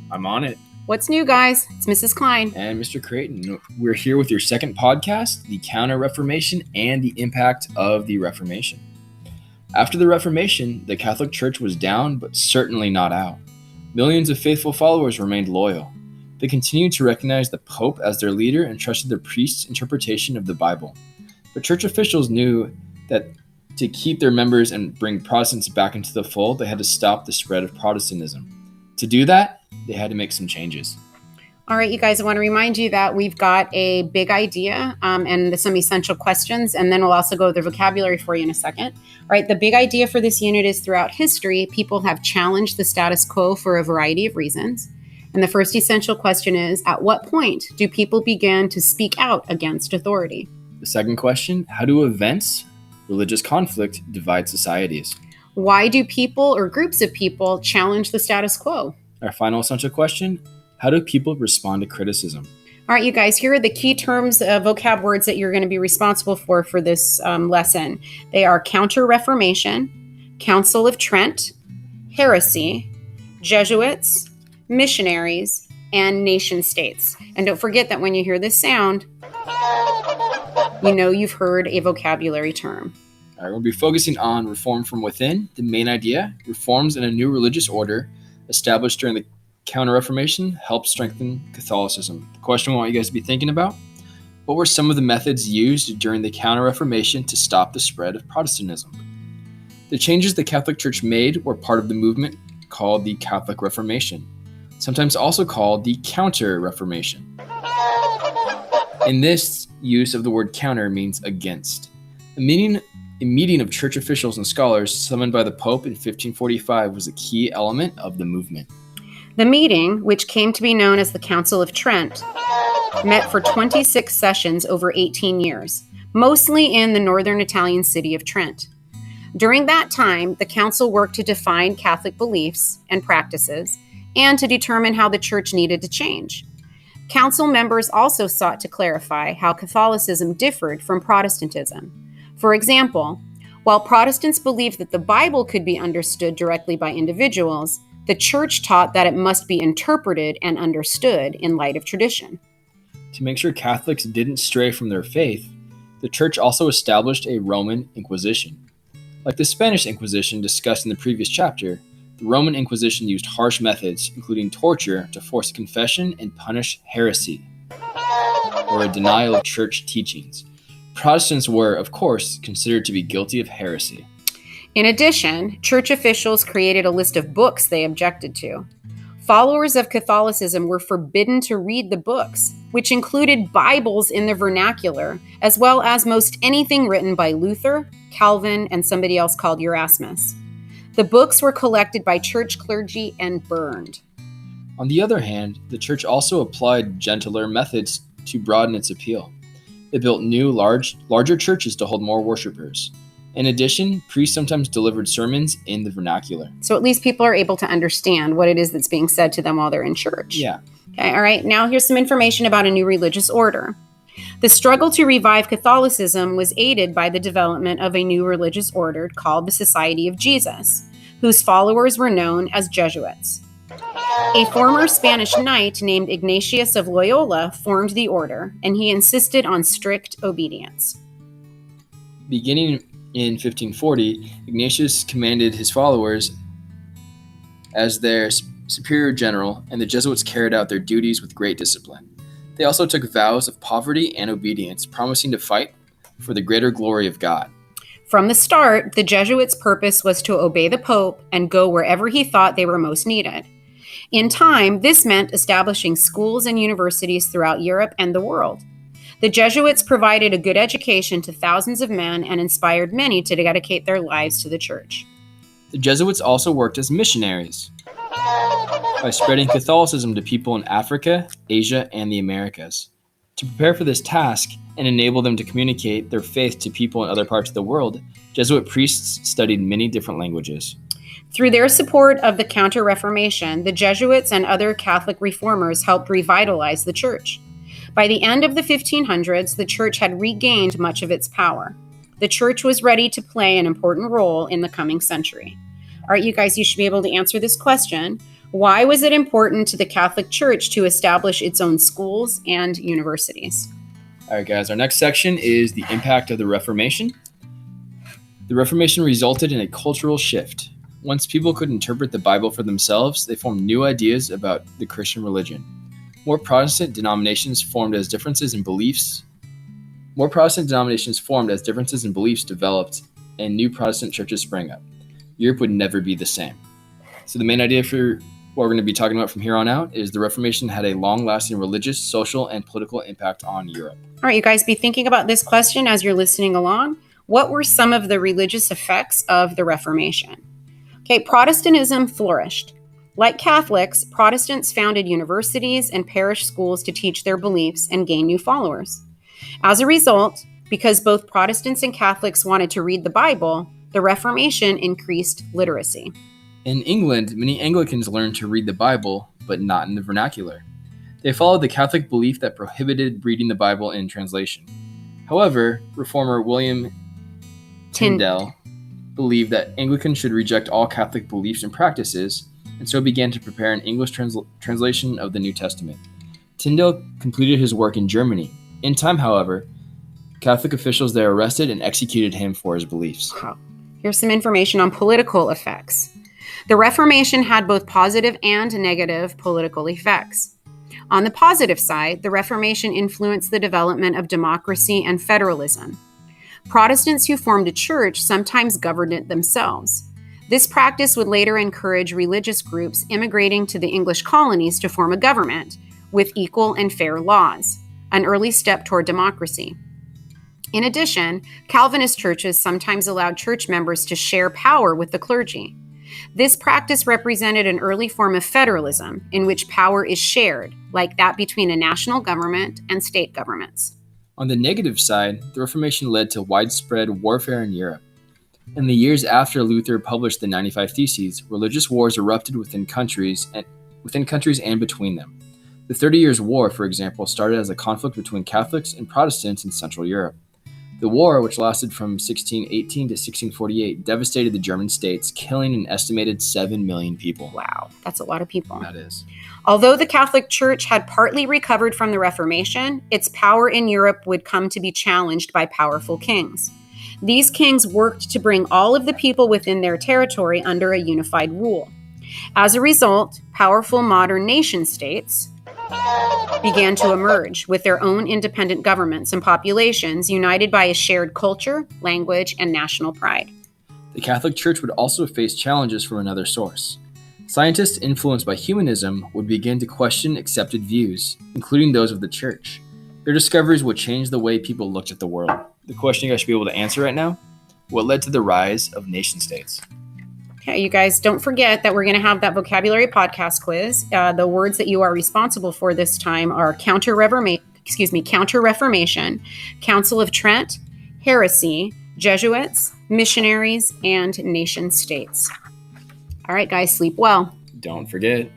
I'm on it. What's new, guys? It's Mrs. Klein. And Mr. Creighton. We're here with your second podcast, the Counter Reformation and the Impact of the Reformation. After the Reformation, the Catholic Church was down, but certainly not out. Millions of faithful followers remained loyal. They continued to recognize the Pope as their leader and trusted the priest's interpretation of the Bible. But church officials knew that to keep their members and bring Protestants back into the fold, they had to stop the spread of Protestantism. To do that, they had to make some changes. All right, you guys, I want to remind you that we've got a big idea and some essential questions, and then we'll also go over the vocabulary for you in a second. All right, the big idea for this unit is throughout history, people have challenged the status quo for a variety of reasons. And the first essential question is, at what point do people begin to speak out against authority? The second question, how do events, religious conflict, divide societies? Why do people or groups of people challenge the status quo? Our final essential question, how do people respond to criticism? All right, you guys, here are the key terms, vocab words that you're going to be responsible for this lesson. They are Counter Reformation, Council of Trent, heresy, Jesuits, missionaries, and nation states. And don't forget that when you hear this sound, you know you've heard a vocabulary term. All right, we'll be focusing on reform from within. The main idea, reforms in a new religious order established during the Counter-Reformation helped strengthen Catholicism. The question I want you guys to be thinking about, what were some of the methods used during the Counter-Reformation to stop the spread of Protestantism? The changes the Catholic Church made were part of the movement called the Catholic Reformation, sometimes also called the Counter Reformation. In this, use of the word counter means against. A meeting of church officials and scholars summoned by the Pope in 1545 was a key element of the movement. The meeting, which came to be known as the Council of Trent, met for 26 sessions over 18 years, mostly in the northern Italian city of Trent. During that time, the council worked to define Catholic beliefs and practices and to determine how the church needed to change. Council members also sought to clarify how Catholicism differed from Protestantism. For example, while Protestants believed that the Bible could be understood directly by individuals, the church taught that it must be interpreted and understood in light of tradition. To make sure Catholics didn't stray from their faith, the church also established a Roman Inquisition. Like the Spanish Inquisition discussed in the previous chapter, the Roman Inquisition used harsh methods, including torture, to force confession and punish heresy, or a denial of church teachings. Protestants were, of course, considered to be guilty of heresy. In addition, church officials created a list of books they objected to. Followers of Catholicism were forbidden to read the books, which included Bibles in the vernacular, as well as most anything written by Luther, Calvin, and somebody else called Erasmus. The books were collected by church clergy and burned. On the other hand, the church also applied gentler methods to broaden its appeal. It built new, larger churches to hold more worshipers. In addition, priests sometimes delivered sermons in the vernacular. So at least people are able to understand what it is that's being said to them while they're in church. Yeah. Okay, all right, now here's some information about a new religious order. The struggle to revive Catholicism was aided by the development of a new religious order called the Society of Jesus, whose followers were known as Jesuits. A former Spanish knight named Ignatius of Loyola formed the order, and he insisted on strict obedience. Beginning in 1540, Ignatius commanded his followers as their superior general, and the Jesuits carried out their duties with great discipline. They also took vows of poverty and obedience, promising to fight for the greater glory of God. From the start, the Jesuits' purpose was to obey the Pope and go wherever he thought they were most needed. In time, this meant establishing schools and universities throughout Europe and the world. The Jesuits provided a good education to thousands of men and inspired many to dedicate their lives to the church. The Jesuits also worked as missionaries by spreading Catholicism to people in Africa, Asia, and the Americas. To prepare for this task and enable them to communicate their faith to people in other parts of the world, Jesuit priests studied many different languages. Through their support of the Counter Reformation, the Jesuits and other Catholic reformers helped revitalize the church. By the end of the 1500s, the church had regained much of its power. The church was ready to play an important role in the coming century. All right, you guys, you should be able to answer this question. Why was it important to the Catholic Church to establish its own schools and universities? All right, guys, our next section is the impact of the Reformation. The Reformation resulted in a cultural shift. Once people could interpret the Bible for themselves, they formed new ideas about the Christian religion. More Protestant denominations formed as differences in beliefs developed, and new Protestant churches sprang up. Europe would never be the same. So the main idea for what we're going to be talking about from here on out is the Reformation had a long-lasting religious, social, and political impact on Europe. All right, you guys be thinking about this question as you're listening along. What were some of the religious effects of the Reformation? Okay, Protestantism flourished. Like Catholics, Protestants founded universities and parish schools to teach their beliefs and gain new followers. As a result, because both Protestants and Catholics wanted to read the Bible, the Reformation increased literacy. In England, many Anglicans learned to read the Bible, but not in the vernacular. They followed the Catholic belief that prohibited reading the Bible in translation. However, reformer William Tyndale believed that Anglicans should reject all Catholic beliefs and practices, and so began to prepare an English translation of the New Testament. Tyndale completed his work in Germany. In time, however, Catholic officials there arrested and executed him for his beliefs. Wow. Here's some information on political effects. The Reformation had both positive and negative political effects. On the positive side, the Reformation influenced the development of democracy and federalism. Protestants who formed a church sometimes governed it themselves. This practice would later encourage religious groups immigrating to the English colonies to form a government with equal and fair laws, an early step toward democracy. In addition, Calvinist churches sometimes allowed church members to share power with the clergy. This practice represented an early form of federalism in which power is shared, like that between a national government and state governments. On the negative side, the Reformation led to widespread warfare in Europe. In the years after Luther published the 95 Theses, religious wars erupted within countries and between them. The 30 Years' War, for example, started as a conflict between Catholics and Protestants in Central Europe. The war, which lasted from 1618 to 1648, devastated the German states, killing an estimated 7 million people. Wow, that's a lot of people. That is. Although the Catholic Church had partly recovered from the Reformation, its power in Europe would come to be challenged by powerful kings. These kings worked to bring all of the people within their territory under a unified rule. As a result, powerful modern nation-states began to emerge with their own independent governments and populations united by a shared culture, language, and national pride. The Catholic Church would also face challenges from another source. Scientists influenced by humanism would begin to question accepted views, including those of the Church. Their discoveries would change the way people looked at the world. The question you guys should be able to answer right now: what led to the rise of nation-states? Okay, you guys, don't forget that we're going to have that vocabulary podcast quiz. The words that you are responsible for this time are Counter Reformation, Council of Trent, heresy, Jesuits, missionaries, and nation states. All right, guys, sleep well. Don't forget,